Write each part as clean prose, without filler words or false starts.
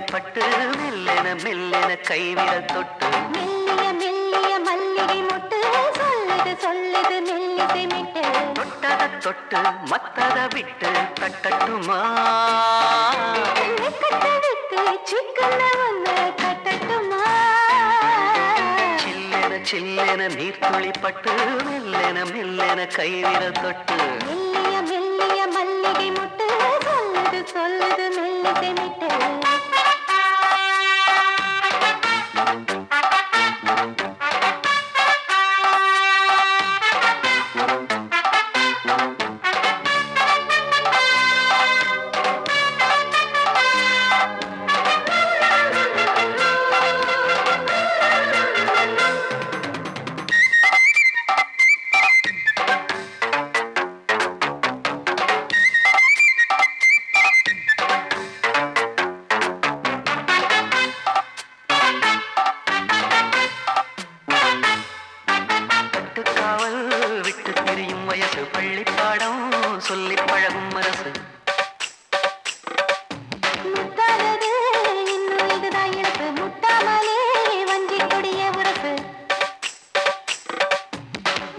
பட்டு மெல்லென மெல்லென கைவிரல் தொட்டு மெல்லிய மெல்லிய மல்லிகை மொட்டு சொல்லுது சொல்லுது மெல்லிசை மிட்டு தொட்டத தொட்டு மத்தத விட்டு தட்டட்டுமா கட்ட விட்டு சிக்கன வந்து கட்டட்டுமா சில்லென சில்லென நீர்த்துளி பட்டு மெல்லென மெல்லென கைவிரல் தொட்டு மெல்லிய மெல்லிய மல்லிகை மொட்டு சொல்லுது சொல்லுது மெல்லிசை மிட்டு விட்டு திரியும் வயசு பள்ளிப்பாடம் சொல்லி பழகும் அரசு முத்தாதது இன்னும் இதுதான் இழப்பு முட்டாமலே வஞ்சி கொடிய உரசு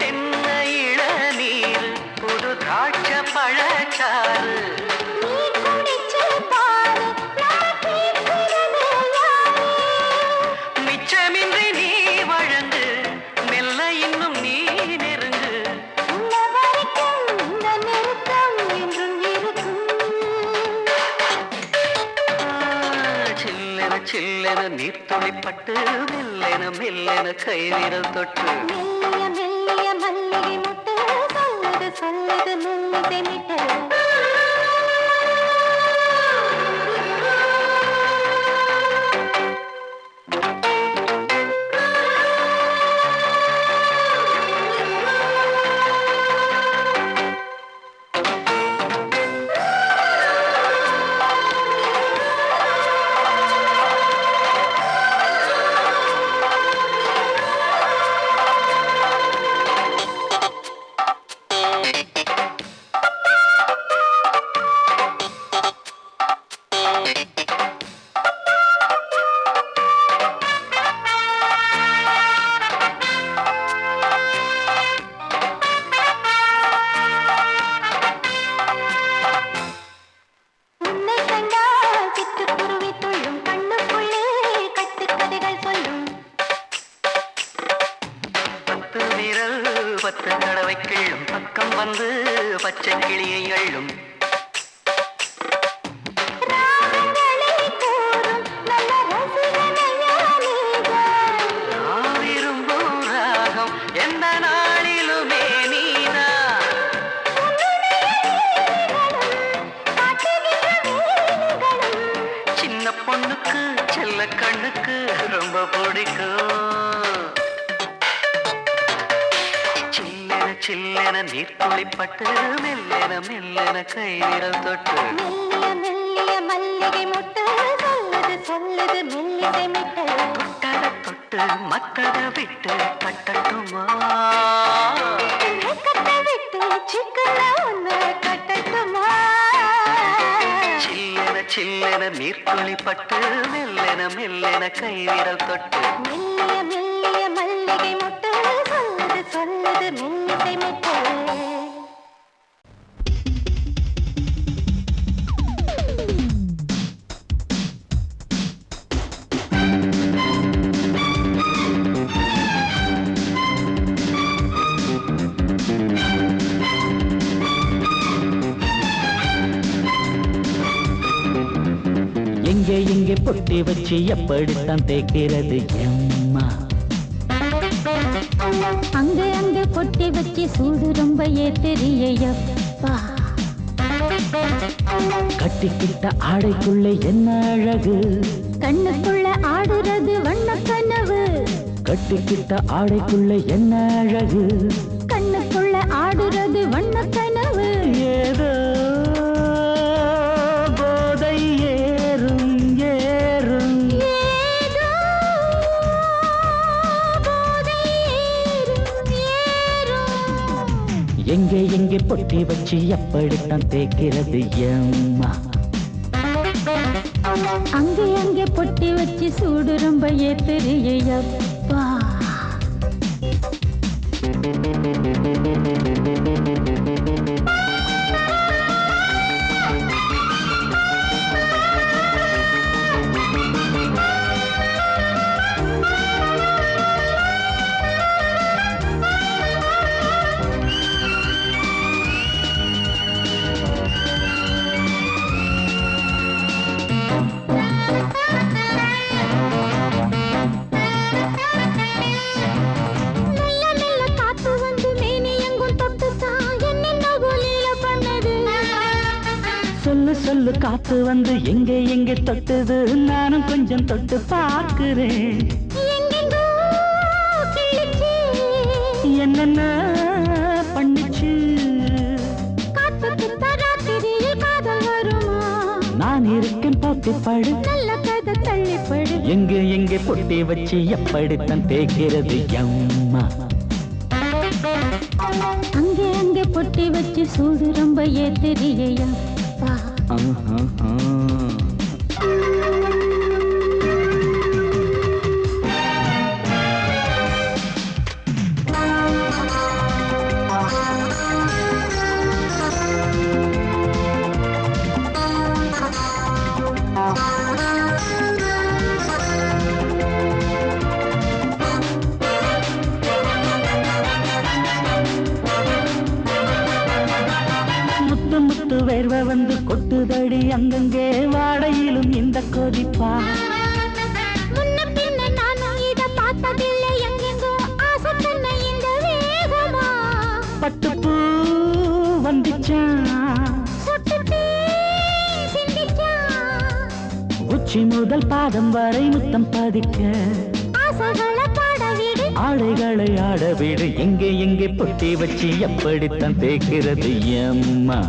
தென்ன இளநீர் புது திராட்ச பழச்சாறு நீ குடிச்சு பாரு நான் கேட்கிறது யாரு மிச்சமின்றி நீ வழங்கு மெல்ல இன்னும் நீ நெருங்கு உன்ன வரைக்கும் இந்த நெருக்கம் என்றும் இருக்கும் சில்லென சில்லென நீர்த்துளி பட்டு மெல்லென மெல்லென கைவிரல் தொட்டு மெல்லிய மெல்லிய மல்லிகை மொட்டு சொல்லுது சொல்லுது மெல்லிசை மிட்டு உன்னை கண்டால் சிட்டுக்குருவி துள்ளும் கண்ணுக்குள்ளே கட்டுக்கதைகள் சொல்லும் பத்து விரல் பத்து தடவை கிள்ளும் பக்கம் வந்து பச்சை கிளியை அள்ளும் ராகங்களே கூறும் நல்ல ரசிகனையா நீதான் நான் விரும்பும் ராகம் எந்த நாளிலுமே நீதான் சின்ன பொண்ணுக்கு செல்ல கண்ணுக்கு ரொம்ப பிடிக்கும் சில்லென சில்லென நீர்த்துளி பட்டு மெல்லென மெல்லென கைவிரல் தொட்டு மெல்லிய மெல்லிய மல்லிகை மொட்டு சொல்லுது சொல்லுது மெல்லிசை மிட்டு தொட்டத தொட்டு மத்தத விட்டு தட்டட்டுமா கட்ட விட்டு சிக்கன ஒன்று கட்டட்டுமா சில்லென சில்லென நீர்த்துளி பட்டு மெல்லென மெல்லென கைவிரல் தொட்டு மெல்லிய மெல்லிய மல்லிகை மொட்டு சொல்லுது சொல்லுது மெல்லிசை மிட்டு எங்கே எங்கே பொட்டி வச்சு எப்படித்தான் தேய்க்கிறது எம்மா அங்க அங்க கொட்டி வச்சு சூடு ரொம்ப ஏத்தெரியப்பா கட்டிக்கிட்ட ஆடைக்குள்ளே என்ன அழகு கண்ணுக்குள்ள ஆடுறது வண்ண கனவு கட்டிக்கிட்ட ஆடைக்குள்ளே என்ன அழகு கண்ணுக்குள்ள ஆடுறது வண்ண கனவு ஏதோ போதை ஏறும் ஏறும் ஏதோ போதை ஏறும் ஏறும் எங்கே எங்கே பொட்டி வச்சு எப்படித்தான் தேய்க்கிறது எம்மா அங்கே அங்கே பொட்டி வச்சு சூடு ரொம்ப ஏத்தறியப்பா. சொல்லு சொல்லு காத்து வந்து எங்கே எங்கே தொட்டுது, நானும் கொஞ்சம் தொட்டு பார்க்கிறேன். என்னென்ன பண்ணிச்சு நான் இருக்கேன் போட்டிப்படு, நல்ல கதை தள்ளிப்படு. எங்கே எங்கே பொட்டி வச்சு எப்படித்தான் தேய்க்கிறது அம்மா. அங்கே அங்கே பொட்டி வச்சு சூடு ரொம்ப ஏத்தறியப்பா. முத்து வேர்வை வந்து கொட்டுதடி அங்கங்கே, வாடையிலும் இந்த கொதிப்பா. முன்ன பின்ன நானும் இத பார்த்ததில்லை, எங்கெங்கோ ஆசை பண்ண இந்த வேகமா. பட்டுப்பூ வந்துச்சான், சுட்டுட்டே சிந்திச்சான். உச்சி முதல் பாதம் வரை முத்தம் பதிக்க, ஆசைகளை பாட விடு, ஆடைகளை ஆட விடு. எங்கே எங்கே பொட்டி வச்சு எப்படித்தான் தேய்க்கிறது அம்மா.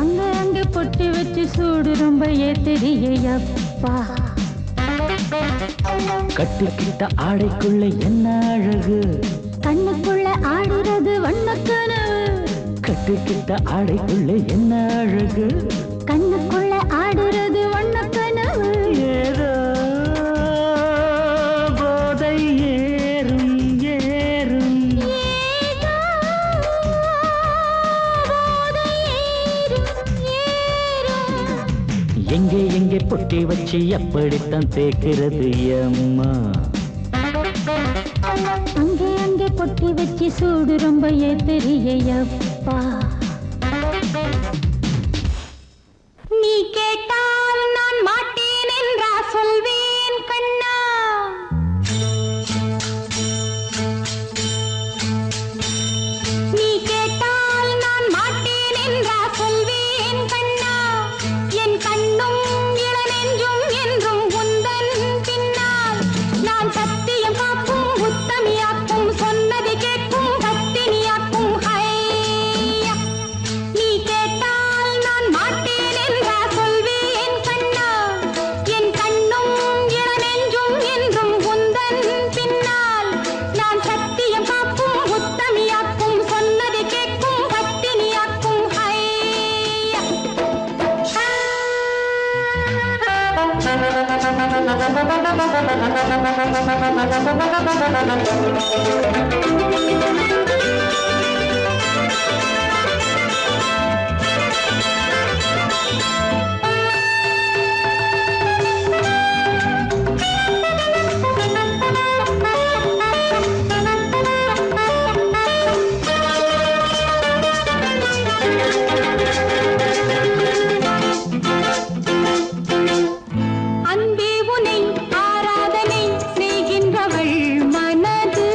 அங்க அங்க பொட்டி வச்சு சூடு ரொம்ப ஏத்தறியப்பா. கட்டிக்கிட்ட ஆடைக்குள்ள என்ன அழகு, கண்ணுக்குள்ள ஆடுறது வண்ணக்கனவு. கட்டிக்கிட்ட ஆடைக்குள்ள என்ன அழகு, கண்ணுக்குள்ள ஆடுறது வண்ணக்கனவு. ஏதோ போதை ஏறும் ஏறும், ஏதோ போதை ஏறும் ஏறும். எங்கே எங்கே பொட்டி வச்சு எப்படித்தான் தேய்க்கிறது அம்மா. அங்கே அங்கே பொட்டி வச்சு சூடு ரொம்ப ஏத்தறியப்பா. நீ கேட்டால் நான் மாட்டேன் என்றா சொல்வேன் கண்ணா. நீ கேட்டால் நான் மாட்டேன் என்றா சொல்வேன் கண்ணா. என் கண்ணும் இளநெஞ்சும் என்றும் உந்தன் பின்னால். நான் சத்தியம் காக்கும் உத்தமியாக்கும், சொன்னதை கேட்கும் பத்தினியாக்கும். ஹையா, நீ கேட்டால் நான் மாட்டேன் என்றா சொல்வேன் கண்ணா. என் கண்ணும் இளநெஞ்சும் என்றும் உந்தன் பின்னால். நான் சத்தியம் காக்கும் உத்தமியாக்கும், சொன்னதை கேட்கும் பத்தினியாக்கும். ஹையா. அன்பே உனை ஆராதனை செய்கின்றவள் மனது.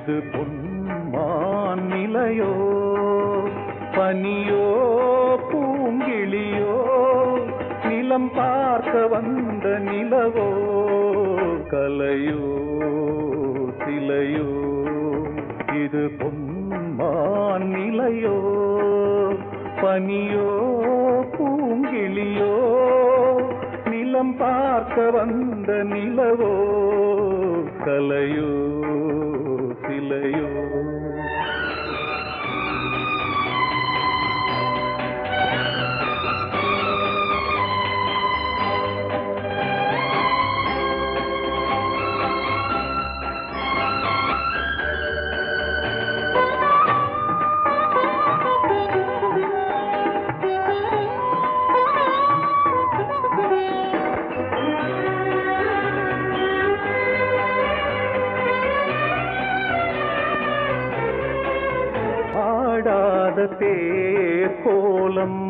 இது பொன்மான் நிலையோ பனியோ பூங்கிளியோ நிலம் பார்க்க வந்த நிலவோ கலையோ சிலையோ இது பொன்மான் நிலையோ பனியோ பூங்கிளியோ நிலம் பார்க்க வந்த நிலவோ கலையோ சிலையோ தேர் கோலம்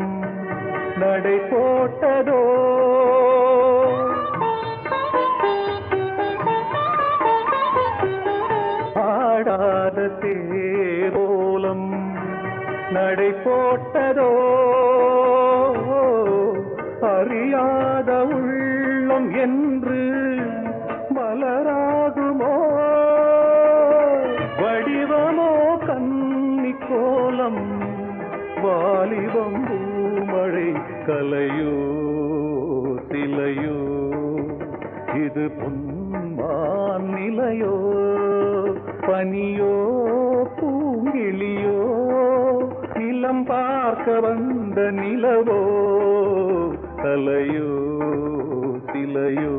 நடை போட்டதோ ஆடாத தேர் கோலம் நடை போட்டதோ அறியாத உள்ளம் என்று மலராகுமோ வடிவமோ கன்னி கோலம் வாலிபம் பூமழை கலையோ சிலையோ இது பொன்மான் நிலையோ பனியோ பூங்கிளியோ நிலம் பார்க்க வந்த நிலவோ கலையோ சிலையோ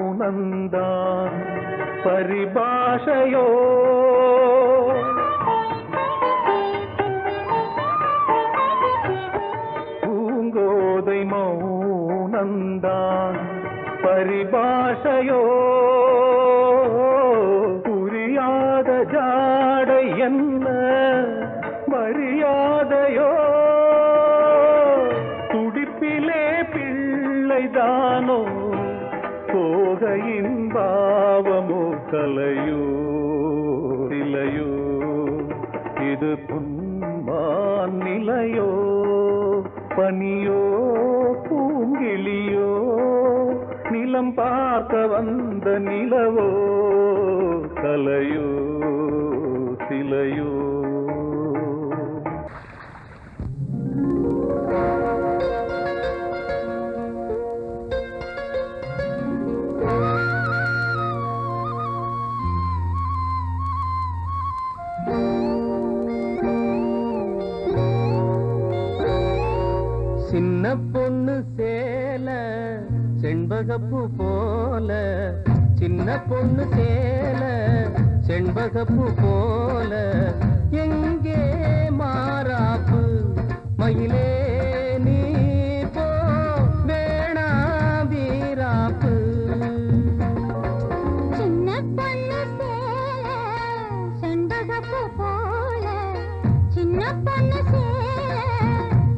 மௌனந்தான் பரிபாஷையோ பூங்கோதை மௌனந்தான் பரிபாஷையோ புரியாத ஜாடை என்ன மரியாதையோ துடிப்பிலே பிள்ளைதானோ போகையின் பாவமோ கலையோ சிலையோ இது பொன்மான் நிலையோ பனியோ பூங்கிளியோ நிலம் பார்க்க வந்த நிலவோ கலையோ சிலையோ சின்ன பொண்ணு சேல செண்பகப்பூ போல சின்ன பொண்ணு சேல செண்பகப்பூ போல எங்கே மாறாப்பு மயிலே நீ போ வேணா வீராப்பு சின்ன பொண்ணு சேல செண்பகப்பூ போல சின்ன பொண்ணு சேல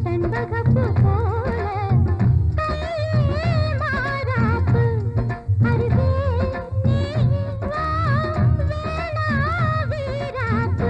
செண்பகப்பூ போல கையே மாறாப்பு அருகே நீ வா வேணா வீராப்பு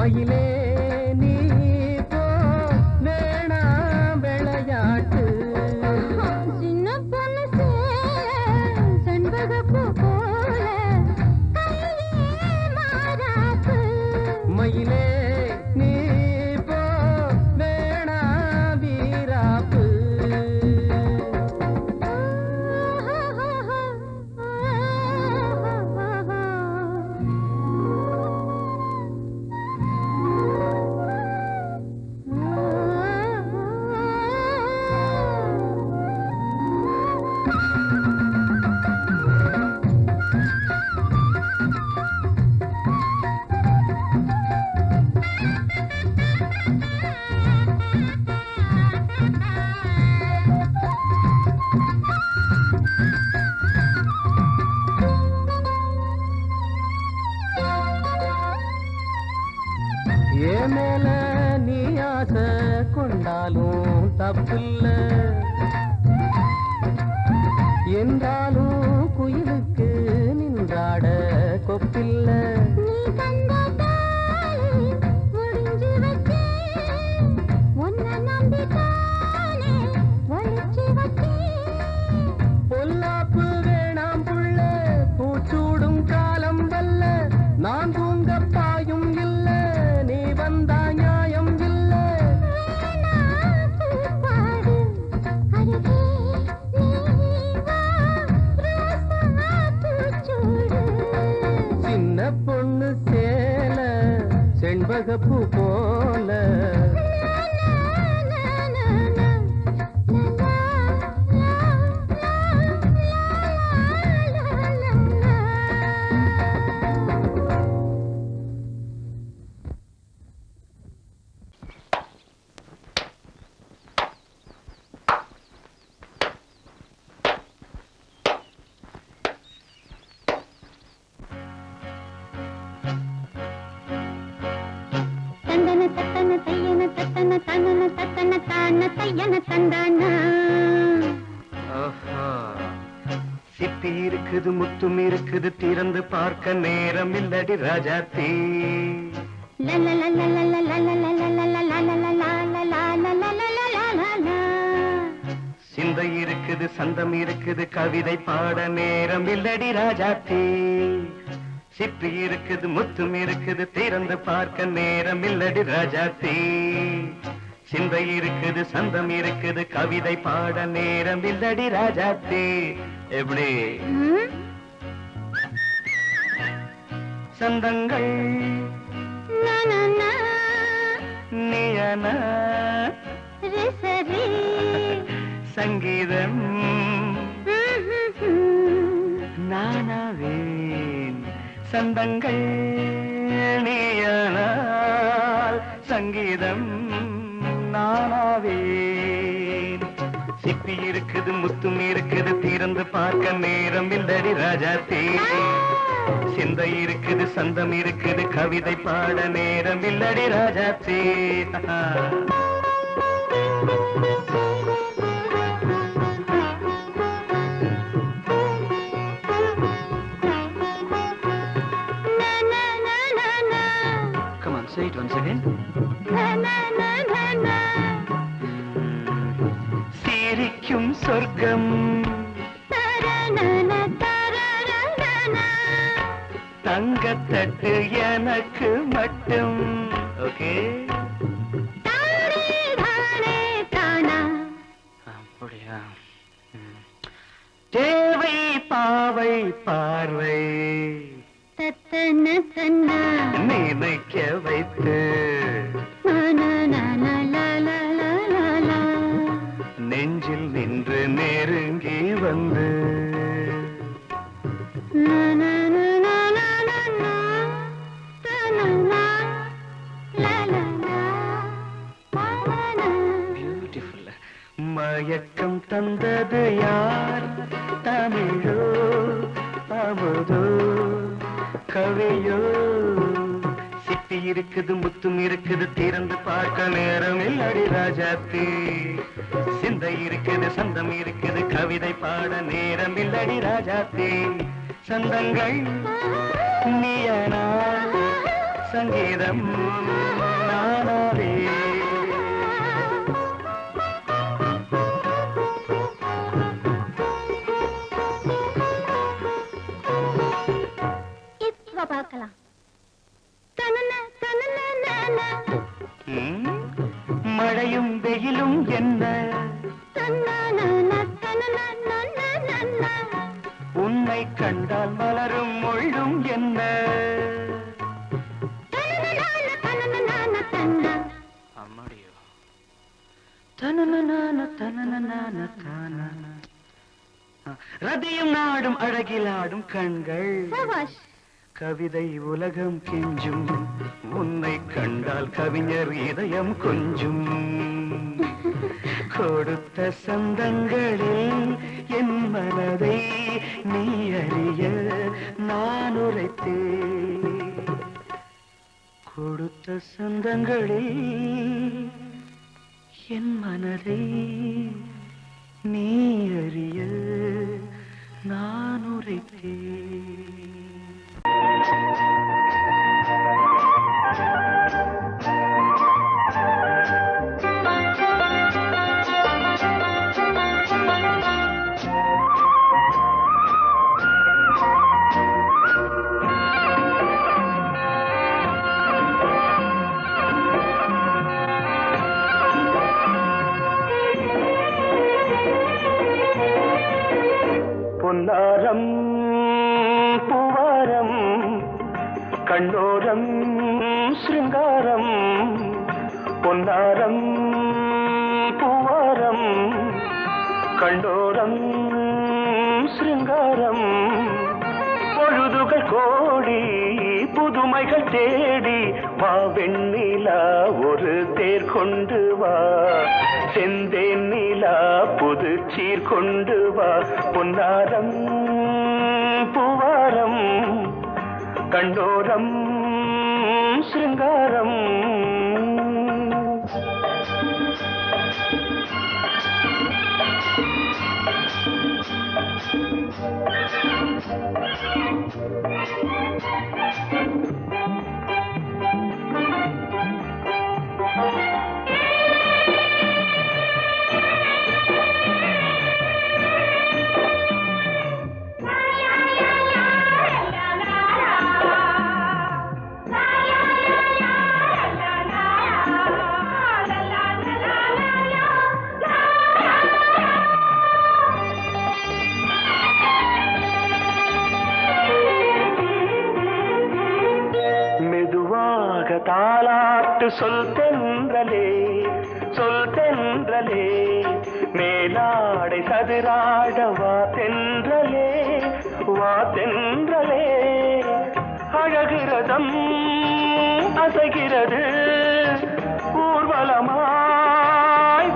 மயிலே நீ போ வேணா விளையாட்டு சின்ன பொண்ணு செண்பகப்பூ போல கையே மாறாப்பு மயிலே நீ போ வேணா வீராப்பு ஏன் மேல நீ ஆசை கொண்டாலும் தப்பில்ல என்றாலும் குயிலுக்கு நின்றாட கொப்பில்ல நீ தந்த தாலி முடிஞ்சு வச்சேன் உன்னை நம்பித்தானே ஒழிச்சு வச்சேன் பொல்லாப்பு வேணாம் புள்ள பூச்சூடும் காலம் வல்ல நான் தூங்க பாயும் இல்ல நீ வந்தா நியாயம் இல்ல பாடு அருகே நீ வா ரோசா பூச்சூடு சின்ன பொண்ணு சேல செண்பகப்பூ போல தந்தன தத்தன தையன தத்தன தனன தத்தன தான தையன தந்தானா ஆஹா. சிப்பி இருக்குது முத்தும் இருக்குது திறந்து பார்க்க நேரம் இல்லடி ராஜாத்தி சிந்தை இருக்குது சந்தம் இருக்குது கவிதை பாட நேரம் இல்லடி ராஜாத்தி சிப்பி இருக்குது முத்தும் இருக்குது திறந்து பார்க்க நேரம் இல்லடி ராஜாத்தி சிந்தை இருக்குது சந்தம் இருக்குது கவிதை பாட நேரம் இல்லடி ராஜாத்தி எப்படி சந்தங்கள் நீயன சங்கீதம் நானாவேன் சந்தங்கள் நீயானால் சங்கீதம் நானாவேன் சிப்பி இருக்குது முத்தும் இருக்குது திறந்து பார்க்க நேரம் இல்லடி ராஜாத்தே சிந்தை இருக்குது சந்தம் இருக்குது கவிதை பாட நேரம் இல்லடி ராஜாத்தே Come on, say it once again. சிரிக்கும் சொர்க்கம் தங்கத்தட்டு எனக்கு மட்டும் ஓகே அப்படியா தேவை பாவை பார்வை நினைக்க வைத்து நெஞ்சில் நின்று நெருங்கி வந்து பியூட்டிஃபுல் மயக்கம் தந்தது யார் தமிழோ அமுதோ கவியோ சிப்பி இருக்குது முத்தும் இருக்குது திறந்து பார்க்க நேரம் இல்லடி ராஜாத்தி சிந்தை இருக்குது சந்தம் இருக்குது கவிதை பாட நேரம் இல்லடி ராஜாத்தி சந்தங்கள் நீயனா சங்கீதம் நானாவே. இப்ப பார்க்கலாம். மழையும் வெயிலும் என்ன உன்னை கண்டால் மலரும் முள்ளும் என்ன அம்மாடியோ ரதியும் நாடும் அழகிலாடும் கண்கள் கவிதை உலகம் கெஞ்சும் உன்னை கண்டால் கவிஞர் இதயம் கொஞ்சும் கொடுத்த சந்தங்களில் என் மனதை நீ அறிய நான் உரைத்தேன் கொடுத்த சந்தங்களில் என் மனதை நீ அறிய நான் உரைத்தேன். பொன்னாரம் பூவாரம் கண்ணோரம் சிருங்காரம் பொன்னாரம் பூவாரம் கண்ணோரம் சிருங்காரம் பொழுதுகள் கோடி புதுமைகள் தேடி வா வெண்ணிலா ஒரு தேர் கொண்டு வா செந்தேன் நிலா புது சீர் கொண்டு வா பொன்னாரம் பூவாரம் கண்டோரம் சிருங்காரம் தாலாட்டு சொல் தென்றலே சொல் தென்றலே மேலாடை சதுராடவா தென்றலே வா தென்றலே அழகிறதம் அசைகிறது ஊர்வலமாய்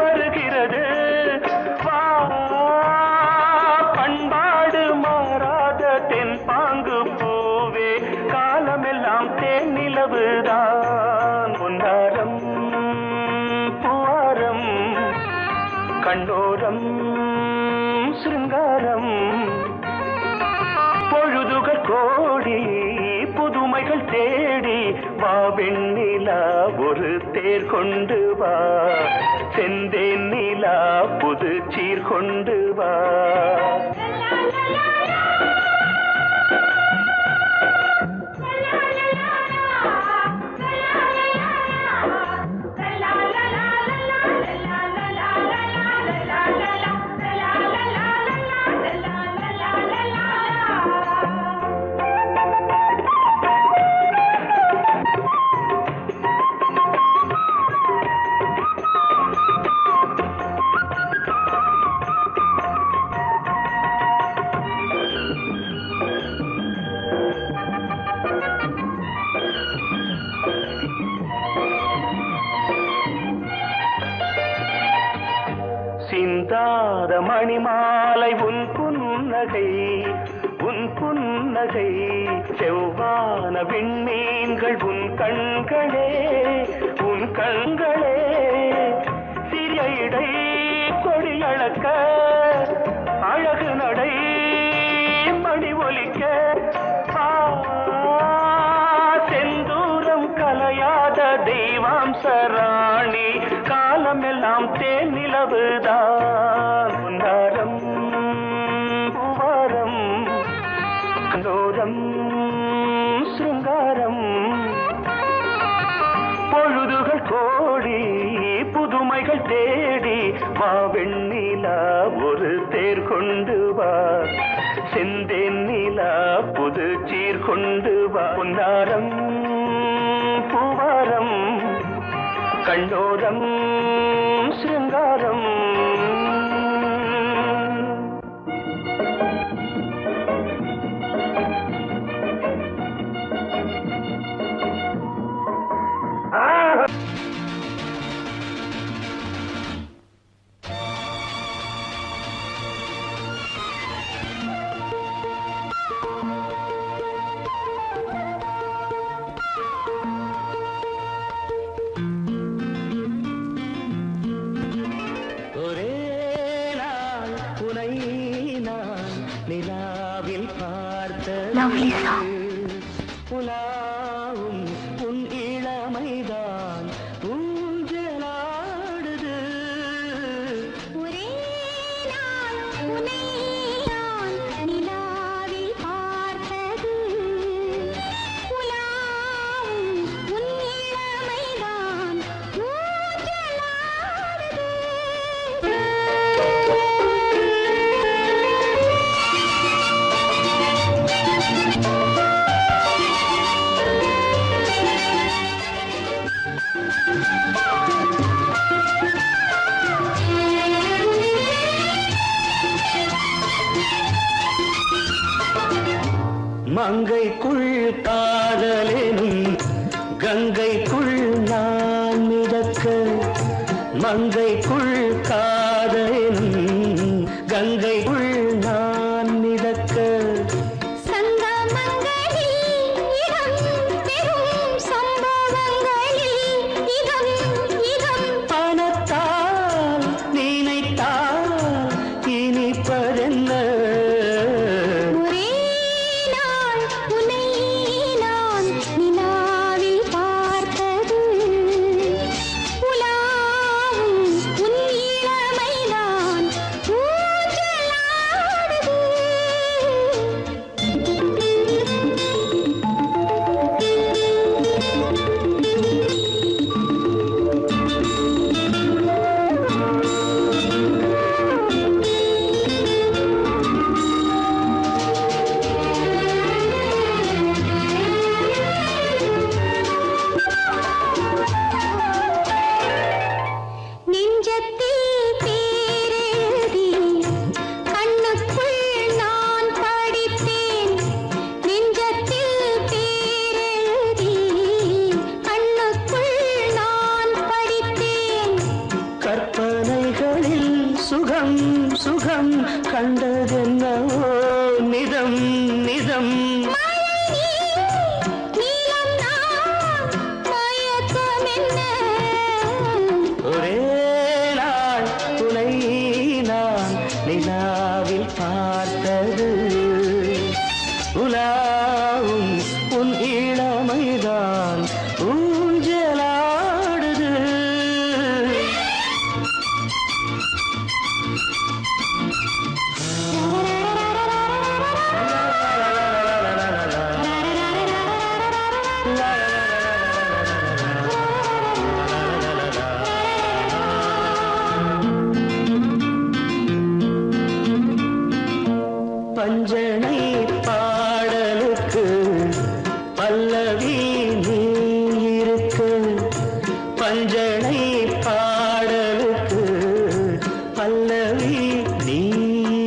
வருகிறது வா பண்பாடு மாறாத தென் பாங்கு பூவே காலமெல்லாம் தேன் நிலவுதான் பொன்னாரம் பூவாரம் கண்ணோரம் சிருங்காரம் பொழுதுகள் கோடி புதுமைகள் தேடி வா வெண்ணிலா ஒரு தேர் கொண்டு வா செந்தேன் நிலா புது சீர் கொண்டு வா சிந்தாத மணிமாலை உன் புன்னகை உன் புன்னகை செவ்வான விண்மீன்கள் உன் கண்களே உன் கண்களே சிறிய இடை கொடியளக்க அழகு நடை மணி ஒலிக்க செந்தூரம் ராணி காலமெல்லாம் தேன் நிலவுதான் உன்னாரம் பூவாரம் கண்டோரம் சிருங்காரம் பொழுதுகள் கோடி புதுமைகள் தேடி வா வெண்ணிலா ஒரு தேர் கொண்டு வா செந்தேன் நிலா புது சீர் கொண்டு வா பொன்னாரம் பூவாரம் கண்டோரம் சிருங்காரம் ஒரே நாள் உனை நான் நிலாவில் பார்த்தது புலாவும் உன் இளமைதான் ஊஞ்சலாடுது ஒரே நாள் உன்னை நான் நிலாவில் பார்த்தது உலாவும் உன் இளமைதான் மங்கைக்குள் காதலெனும் கங்கைக்குள் நான் மிதக்க மங்கைக்குள் காதலெனும் கங்கைக்குள் நான் மிதக்க சங்கமங்களில் இடம் பெறும் சம்பவங்களில் இதம் இதம் பணத்தால் நினைத்தால் இனிப்பதென்ன ஒரே நாள் உன்னை நான் நிலாவில் பார்த்தது உலாவும் உன் இளமைதான் நெஞ்சத்தில் பேரெழுதி கண்ணுக்குள் நான் படித்தேன் நெஞ்சத்தில் பேரெழுதி கண்ணுக்குள் நான் படித்தேன் கற்பனைகளில் சுகம் சுகம் கண்டதென்னவோ நிதம் நிதம் நீலம் நான் மயக்கம் என்ன ஒரே நாள் துணை நான் நிலாவில் பார்த்தது உலாவும் உன் இளமைதான் ஊஞ்சலாடுது பஞ்சனை பாடலுக்கு பல்லவி நீ இருக்கு பஞ்சனை பாடலுக்கு பல்லவி நீ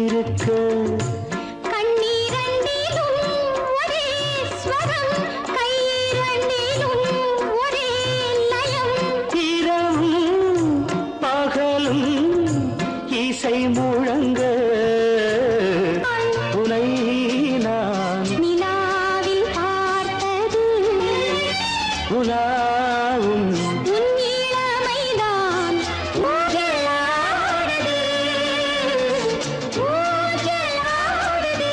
இருக்கு கண்ணீரண்டிலும் ஒரே ஸ்வரம் கையிரண்டிலும் ஒரே லயம் இரவும் பகலும் இசை முழங்க உனை நான் நிலாவில் பார்த்தது உலாவும் உன் இளமைதான் ஊஞ்சலாடுது ஊஞ்சலாடுது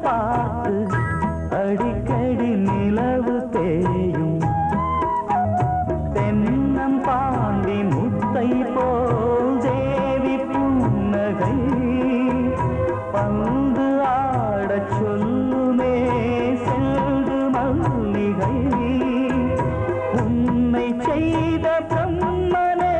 பார்த்து அடிக்கடி நிலவு தேயும் தென்னம் பாண்டி முத்தை போல் தேவி புன்னகை பந்து ஆடச் சொல்லுமே செல்து மல்லிகை உன்னை செய்த பிரம்மனே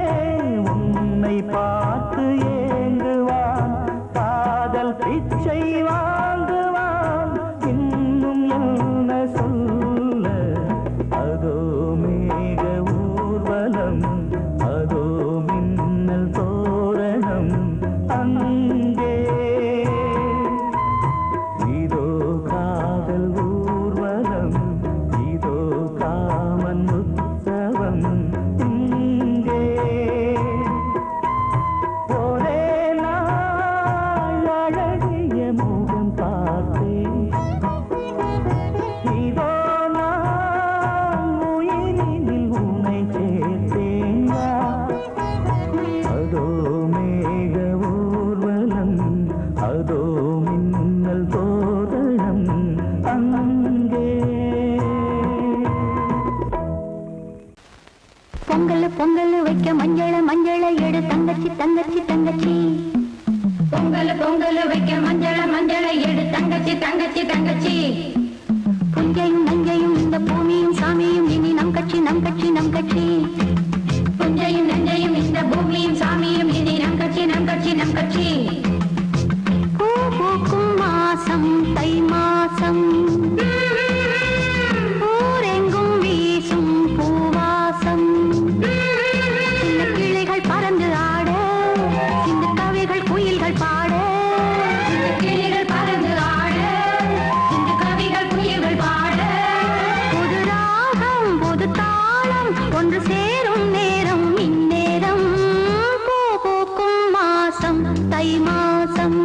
உன்னை பார்த்து ஏங்குவான் காதல் பிச்சை வாங்குவான் இன்னும் என்ன சொல்ல அதோ மேக ஊர்வலம் அதோ மின்னல் தோரணம் அங்கே இதோ காதல் ஊர்வலம் இதோ காமன் உற்சவம் இங்கே ஒரே நாள் அழகிய முகம் பார்த்தேன் இதோ நான் உயிரினில் உன்னை சேர்த்தேன் அதோ மேக ஊர்வலம் அதோ மின்னல் தோரணம் அங்கே பொங்கல் பொங்கல் வைக்க மஞ்சள எடு தங்கச்சி தங்கச்சி தங்கச்சி பொங்கல் பொங்கல் வைக்க மஞ்சள எடு தங்கச்சி தங்கச்சி தங்கச்சி புஞ்சையும் நஞ்சையும் இந்த பூமியும் சாமியும் இனி நம் கட்சி நம் கட்சி நம் கட்சி புஞ்சையும் நஞ்சையும் இந்த பூமியும் சாமியும் இனி நம் கட்சி நம் கட்சி நம் கட்சி பூ பூக்கும் மாசம் தை மாசம் ஊரெங்கும் வீசும் பூவாசம் சின்ன கிளிகள் பறந்து ஆட சின்ன கவிகள் குயில்கள் பாட சின்ன கிளிகள் பறந்து ஆட சின்ன கவிகள் குயில்கள் பாட புது ராகம் புது தாளம் ஒன்று சேரும் நேரம் இந்நேரம் பூ பூக்கும் மாசம் தை மாசம்